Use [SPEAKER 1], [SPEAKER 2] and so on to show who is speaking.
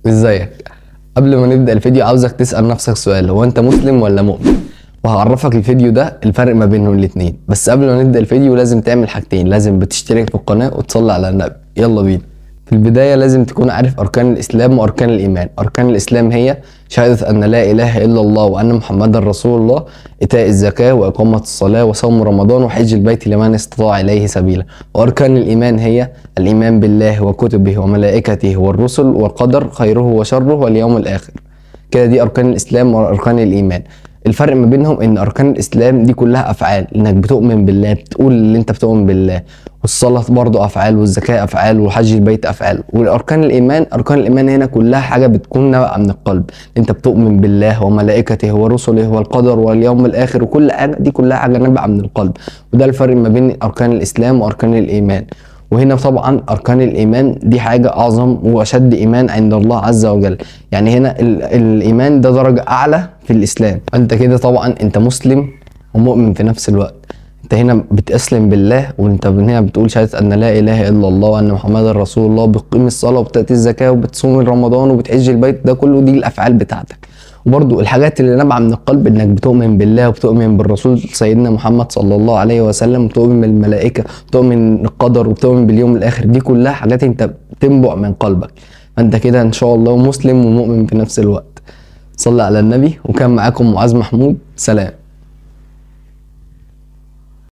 [SPEAKER 1] ازيك؟ قبل ما نبدأ الفيديو عاوزك تسأل نفسك سؤال: هو انت مسلم ولا مؤمن؟ وهعرفك الفيديو ده الفرق ما بينهم الاتنين. بس قبل ما نبدأ الفيديو لازم تعمل حاجتين: لازم بتشترك في القناة وتصلي على النبي. يلا بينا. في البداية لازم تكون عارف أركان الإسلام وأركان الإيمان. أركان الإسلام هي شهادة أن لا إله إلا الله وأن محمدا رسول الله، إيتاء الزكاة وإقامة الصلاة وصوم رمضان وحج البيت لمن استطاع إليه سبيلا. وأركان الإيمان هي الإيمان بالله وكتبه وملائكته والرسل والقدر خيره وشره واليوم الآخر. كده دي أركان الإسلام وأركان الإيمان. الفرق ما بينهم ان اركان الاسلام دي كلها افعال، انك بتؤمن بالله، بتقول اللي انت بتؤمن بالله، والصلاه برضه افعال، والزكاه افعال، وحج البيت افعال. والاركان الايمان، اركان الايمان هنا كلها حاجه بتكون نابعه من القلب، انت بتؤمن بالله وملائكته ورسله والقدر واليوم الاخر، وكل حاجه دي كلها حاجه نابعه من القلب. وده الفرق ما بين اركان الاسلام واركان الايمان. وهنا طبعا اركان الايمان دي حاجه اعظم واشد ايمان عند الله عز وجل. يعني هنا الايمان ده درجه اعلى في الاسلام. انت كده طبعا انت مسلم ومؤمن في نفس الوقت. انت هنا بتسلم بالله، وانت هنا بتقول شهاده ان لا اله الا الله وان محمدا رسول الله، بتقيم الصلاه وبتاتي الزكاه وبتصوم رمضان وبتحج البيت. ده كله دي الافعال بتاعتك. وبرضو الحاجات اللي نابعه من القلب، انك بتؤمن بالله وبتؤمن بالرسول سيدنا محمد صلى الله عليه وسلم، وبتؤمن بالملائكه، وبتؤمن بالقدر، وبتؤمن باليوم الاخر. دي كلها حاجات انت بتنبع من قلبك. فانت كده ان شاء الله مسلم ومؤمن في نفس الوقت. صلى على النبي. وكان معاكم معاذ محمود. سلام.